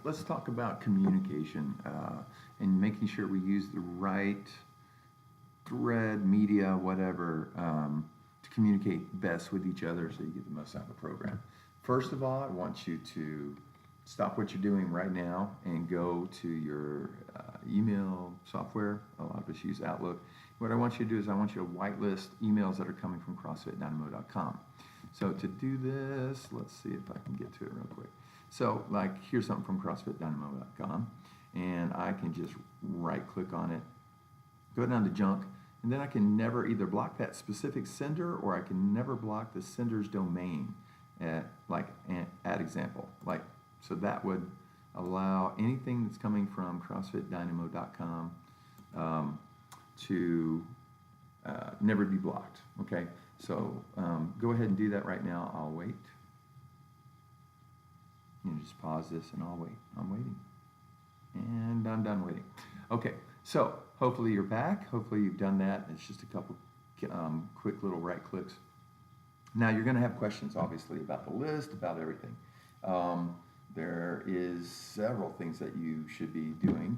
let's talk about communication and making sure we use the right thread, media, whatever, to communicate best with each other so you get the most out of the program. First of all, I want you to stop what you're doing right now and go to your email software. A lot of us use Outlook. What I want you to do is I want you to whitelist emails that are coming from CrossFitDynamo.com. So to do this, let's see if I can get to it real quick. So like here's something from CrossFitDynamo.com, and I can just right click on it, go down to junk, and then I can never either block that specific sender or I can never block the sender's domain at example. So that would allow anything that's coming from CrossFitDynamo.com to never be blocked. Okay, so go ahead and do that right now. I'll wait. You know, just pause this and I'll wait. I'm waiting. And I'm done waiting. Okay, so hopefully you're back. Hopefully you've done that. It's just a couple quick little right clicks. Now you're going to have questions, obviously, about the list, about everything. There is several things that you should be doing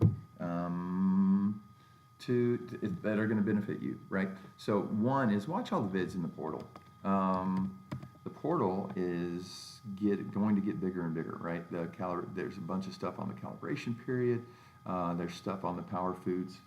that are going to benefit you, right? So one is watch all the vids in the portal. The portal is going to get bigger and bigger, right? There's a bunch of stuff on the calibration period. There's stuff on the power foods,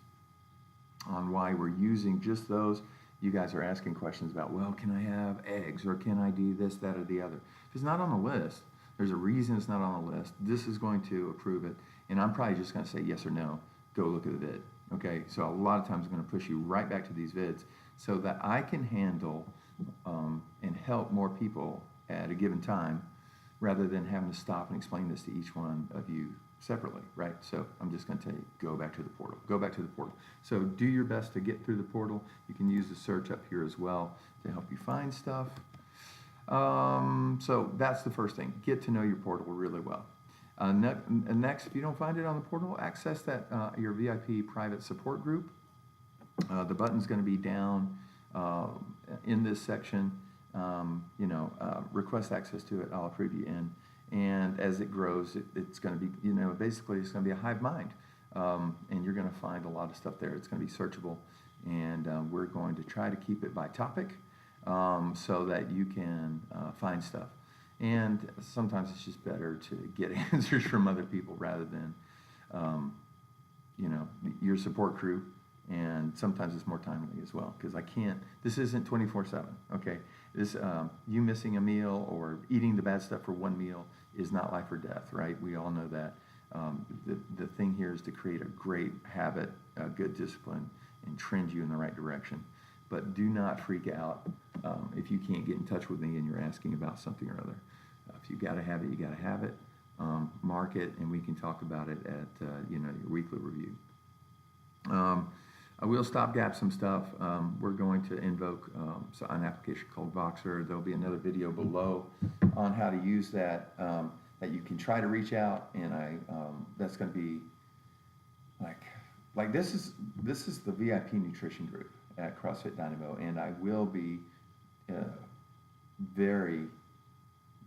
on why we're using just those. You guys are asking questions about, well, can I have eggs, or can I do this, that, or the other? If it's not on the list, there's a reason it's not on the list. This is going to approve it, and I'm probably just going to say yes or no. Go look at the vid. Okay, so a lot of times I'm going to push you right back to these vids so that I can handle and help more people at a given time, rather than having to stop and explain this to each one of you separately, right? So I'm just going to tell you, go back to the portal. Go back to the portal. So do your best to get through the portal. You can use the search up here as well to help you find stuff. So that's the first thing. Get to know your portal really well. Next, if you don't find it on the portal, access that your VIP private support group. The button's going to be down in this section. Request access to it. I'll approve you in. And as it grows, it's going to be, basically it's going to be a hive mind. And you're going to find a lot of stuff there. It's going to be searchable. And we're going to try to keep it by topic so that you can find stuff. And sometimes it's just better to get answers from other people rather than, your support crew. And sometimes it's more timely as well, because this isn't 24/7, okay? You missing a meal or eating the bad stuff for one meal is not life or death, right? We all know that. The thing here is to create a great habit, a good discipline, and trend you in the right direction. But do not freak out if you can't get in touch with me and you're asking about something or other. If you got to have it, you got to have it. Mark it, and we can talk about it at your weekly review. I will stopgap some stuff. We're going to invoke an application called Voxer. There'll be another video below on how to use that that you can try to reach out, and that's going to be like this is the VIP nutrition group at CrossFit Dynamo, and I will be very,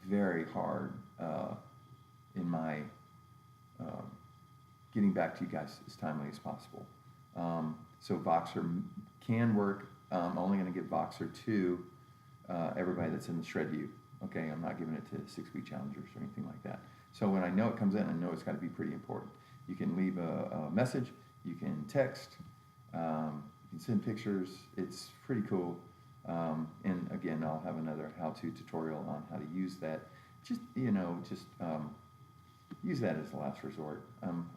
very hard in my getting back to you guys as timely as possible. So Voxer can work. I'm only going to give Voxer to everybody that's in the shred view. Okay, I'm not giving it to 6-week challengers or anything like that. So when I know it comes in, I know it's got to be pretty important. You can leave a message. You can text. You can send pictures. It's pretty cool. And again, I'll have another how-to tutorial on how to use that. Just use that as a last resort.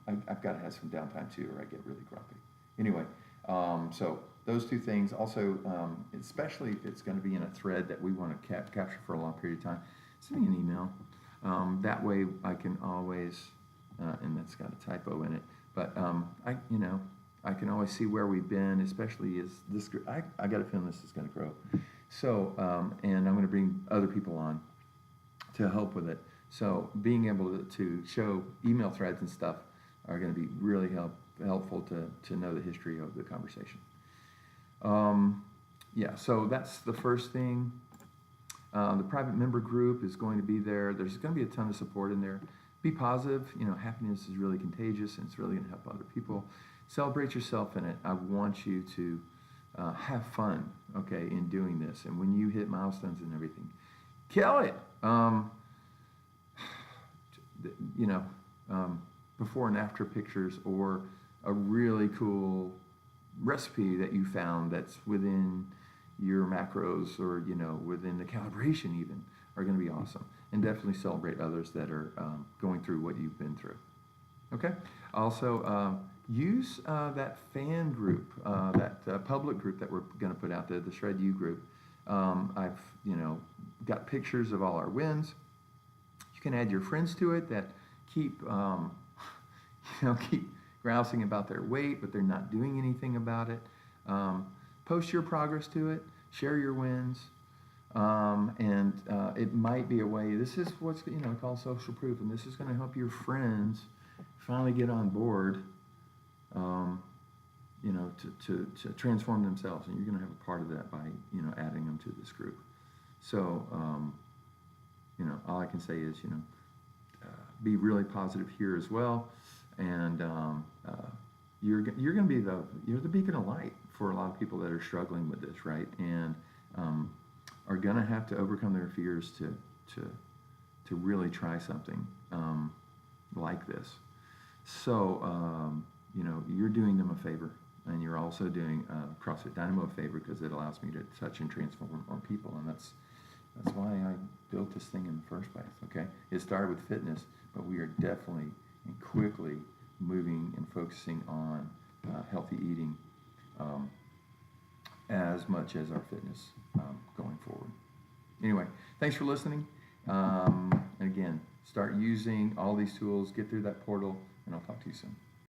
I've got to have some downtime too, or I get really grumpy. Anyway, so those two things. Also, especially if it's going to be in a thread that we want to capture for a long period of time, send me an email. That way I can always, and that's got a typo in it, but I can always see where we've been, especially as this group. I got a feeling this is going to grow. So, and I'm going to bring other people on to help with it. So being able to show email threads and stuff are going to be really helpful to know the history of the conversation. So that's the first thing. The private member group is going to be there. There's going to be a ton of support in there. be positive. You know, happiness is really contagious, and it's really going to help other people. Celebrate yourself in it. I want you to have fun, okay, in doing this. And when you hit milestones and everything, kill it. You know, before and after pictures, or a really cool recipe that you found that's within your macros, or you know, within the calibration even, are going to be awesome. And definitely celebrate others that are going through what you've been through. Okay. Also, use that fan group, that public group that we're going to put out there, the Shred You group. I've got pictures of all our wins. You can add your friends to it that keep keep grousing about their weight, but they're not doing anything about it. Post your progress to it. Share your wins. And it might be a way. This is what's called social proof, and this is going to help your friends finally get on board. To transform themselves, and you're going to have a part of that by adding them to this group. So all I can say is be really positive here as well, and you're going to be the beacon of light for a lot of people that are struggling with this, right? And are going to have to overcome their fears to really try something like this. So you're doing them a favor, and you're also doing CrossFit Dynamo a favor, because it allows me to touch and transform more people, and that's why I built this thing in the first place. Okay, it started with fitness, but we are definitely and quickly moving and focusing on healthy eating as much as our fitness going forward. Anyway, thanks for listening. And again, start using all these tools, get through that portal, and I'll talk to you soon.